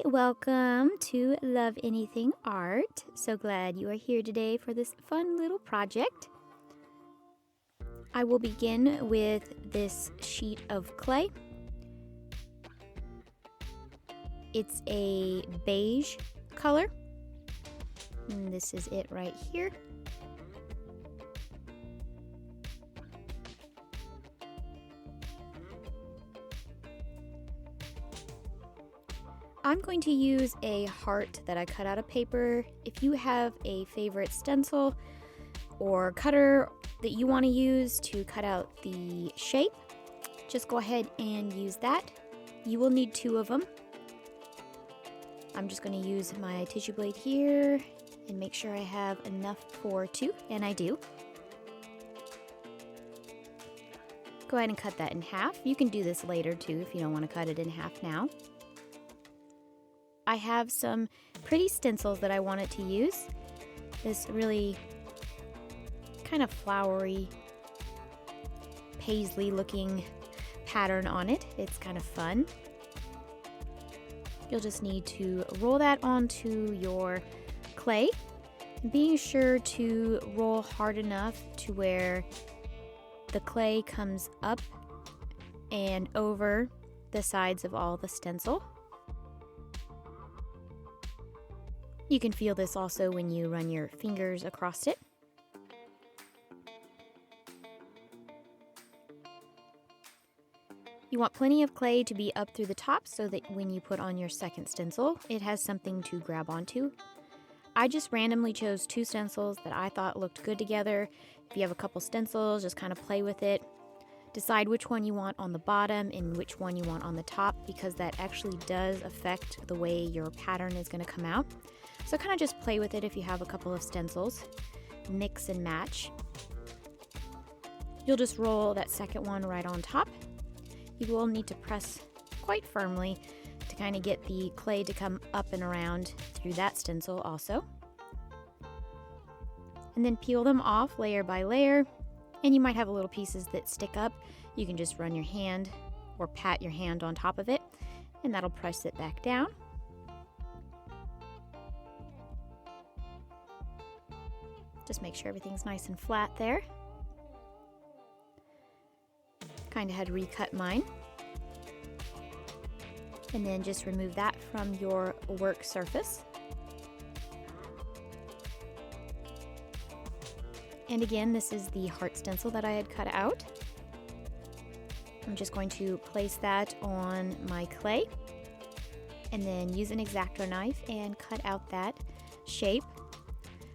welcome to Love Anything Art. So glad you are here today for this fun little project. I will begin with this sheet of clay. It's a beige color, and this is it right here. I'm going to use a heart that I cut out of paper. If you have a favorite stencil or cutter that you want to use to cut out the shape, just go ahead and use that. You will need 2 of them. I'm just going to use my tissue blade here and make sure I have enough for 2, and I do. Go ahead and cut that in half. You can do this later too if you don't want to cut it in half now. I have some pretty stencils that I wanted to use. This really kind of flowery, paisley looking pattern on it. It's kind of fun. You'll just need to roll that onto your clay, being sure to roll hard enough to where the clay comes up and over the sides of all the stencil. You can feel this also when you run your fingers across it. You want plenty of clay to be up through the top so that when you put on your second stencil, it has something to grab onto. I just randomly chose 2 stencils that I thought looked good together. If you have a couple stencils, just kind of play with it. Decide which one you want on the bottom and which one you want on the top, because that actually does affect the way your pattern is going to come out. So kind of just play with it if you have a couple of stencils. Mix and match. You'll just roll that second one right on top. You will need to press quite firmly to kind of get the clay to come up and around through that stencil also. And then peel them off layer by layer. And you might have little pieces that stick up. You can just run your hand or pat your hand on top of it, and that'll press it back down. Just make sure everything's nice and flat there. Kind of had to recut mine. And then just remove that from your work surface. And again, this is the heart stencil that I had cut out. I'm just going to place that on my clay and then use an X-Acto knife and cut out that shape.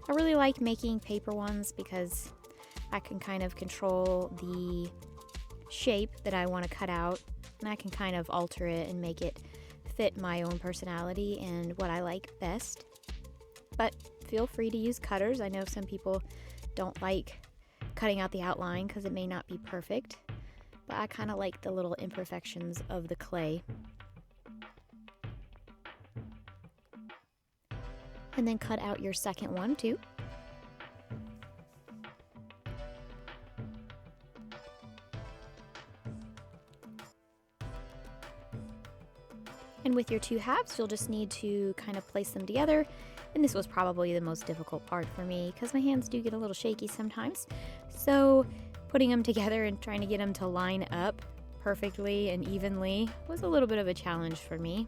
I really like making paper ones because I can kind of control the shape that I want to cut out, and I can kind of alter it and make it fit my own personality and what I like best. But feel free to use cutters. I know some people don't like cutting out the outline because it may not be perfect, but I kind of like the little imperfections of the clay. And then cut out your second one too. And with your 2 halves, you'll just need to kind of place them together. And this was probably the most difficult part for me because my hands do get a little shaky sometimes. So putting them together and trying to get them to line up perfectly and evenly was a little bit of a challenge for me.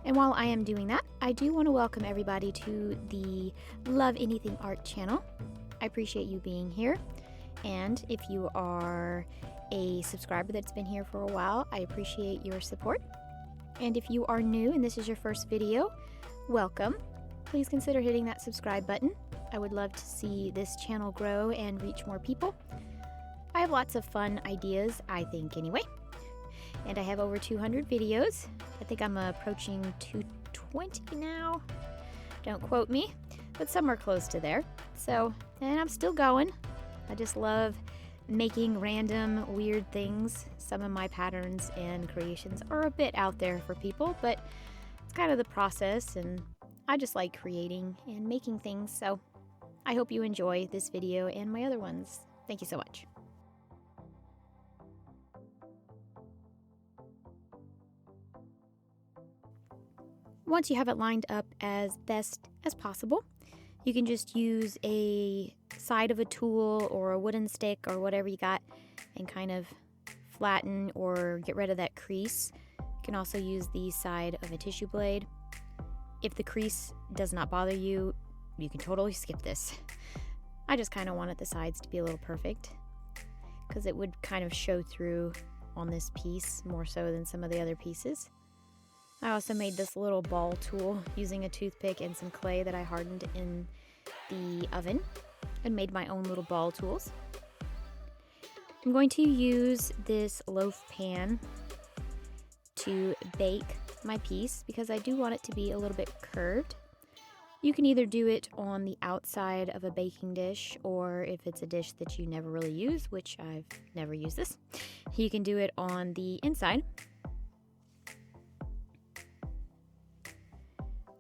And while I am doing that, I do want to welcome everybody to the Love Anything Art channel. I appreciate you being here. And if you are a subscriber that's been here for a while, I appreciate your support. And if you are new and this is your first video, welcome. Please consider hitting that subscribe button. I would love to see this channel grow and reach more people. I have lots of fun ideas, I think anyway. And I have over 200 videos. I think I'm approaching 220 now. Don't quote me, but somewhere close to there. So, and I'm still going. I just love making random weird things. Some of my patterns and creations are a bit out there for people, but it's kind of the process, and I just like creating and making things. So I hope you enjoy this video and my other ones. Thank you so much. Once you have it lined up as best as possible, you can just use a side of a tool or a wooden stick or whatever you got and kind of flatten or get rid of that crease. You can also use the side of a tissue blade. If the crease does not bother you, you can totally skip this. I just kind of wanted the sides to be a little perfect because it would kind of show through on this piece more so than some of the other pieces. I also made this little ball tool using a toothpick and some clay that I hardened in the oven and made my own little ball tools. I'm going to use this loaf pan to bake my piece because I do want it to be a little bit curved. You can either do it on the outside of a baking dish, or if it's a dish that you never really use, which I've never used this, you can do it on the inside.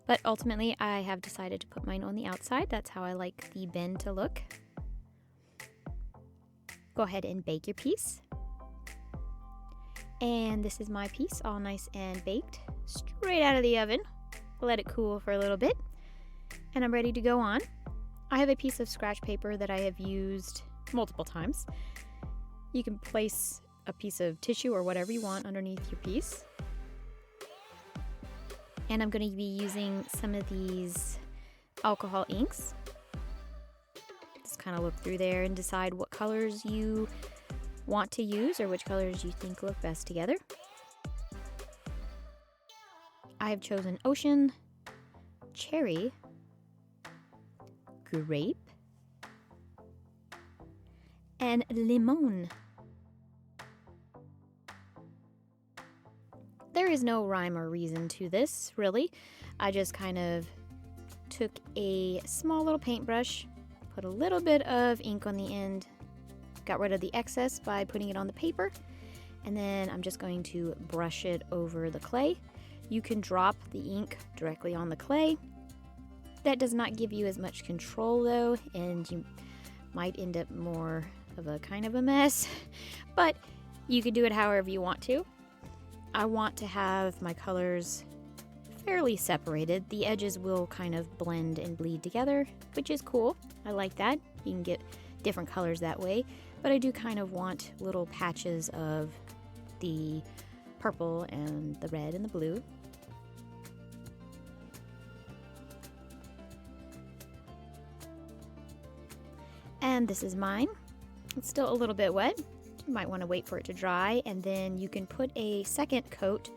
But ultimately, I have decided to put mine on the outside. That's how I like the bend to look. Go ahead and bake your piece. And this is my piece, all nice and baked, straight out of the oven. Let it cool for a little bit. And I'm ready to go on. I have a piece of scratch paper that I have used multiple times. You can place a piece of tissue or whatever you want underneath your piece. And I'm going to be using some of these alcohol inks. Just kind of look through there and decide what colors you want to use or which colors you think look best together. I have chosen Ocean, Cherry, Grape, and Limon. There is no rhyme or reason to this, really. I just kind of took a small little paintbrush, put a little bit of ink on the end, got rid of the excess by putting it on the paper, and then I'm just going to brush it over the clay. You can drop the ink directly on the clay. That does not give you as much control though, and you might end up more of a kind of a mess, but you can do it however you want to. I want to have my colors fairly separated. The edges will kind of blend and bleed together, which is cool. I like that. You can get different colors that way, but I do kind of want little patches of the purple and the red and the blue. And this is mine. It's still a little bit wet. You might want to wait for it to dry, and then you can put a second coat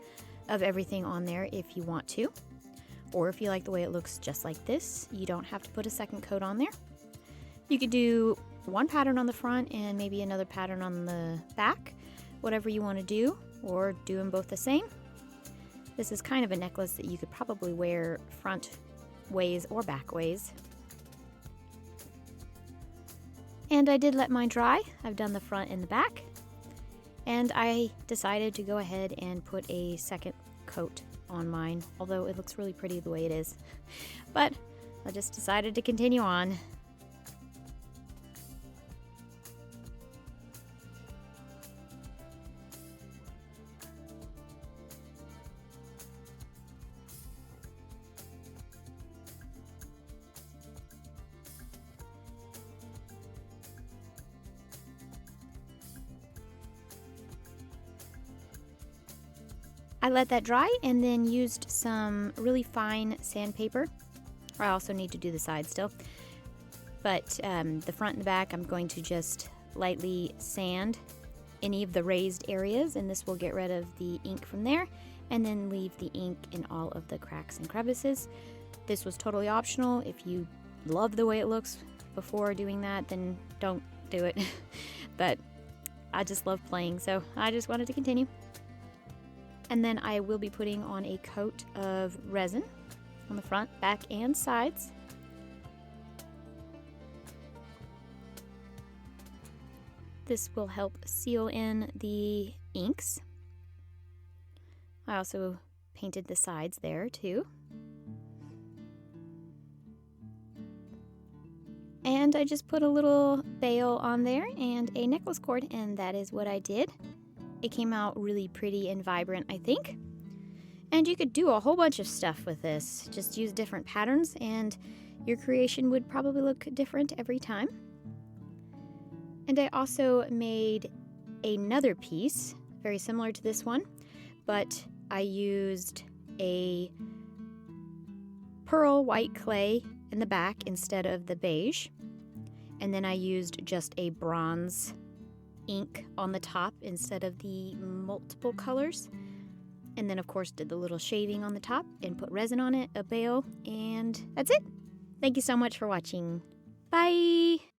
of everything on there if you want to. Or if you like the way it looks just like this, you don't have to put a second coat on there. You could do one pattern on the front and maybe another pattern on the back, whatever you want to do, or do them both the same. This is kind of a necklace that you could probably wear front ways or back ways. And I did let mine dry. I've done the front and the back. And I decided to go ahead and put a second coat on mine, although it looks really pretty the way it is. But I just decided to continue on. I let that dry and then used some really fine sandpaper. I also need to do the side still. But the front and the back, I'm going to just lightly sand any of the raised areas, and this will get rid of the ink from there and then leave the ink in all of the cracks and crevices. This was totally optional. If you love the way it looks before doing that, then don't do it. But I just love playing, so I just wanted to continue. And then I will be putting on a coat of resin on the front, back, and sides. This will help seal in the inks. I also painted the sides there too. And I just put a little veil on there and a necklace cord, and that is what I did. It came out really pretty and vibrant, I think. And you could do a whole bunch of stuff with this. Just use different patterns and your creation would probably look different every time. And I also made another piece, very similar to this one, but I used a pearl white clay in the back instead of the beige. And then I used just a bronze ink on the top instead of the multiple colors. And then of course did the little shading on the top and put resin on it, a bail, and that's it. Thank you so much for watching. Bye!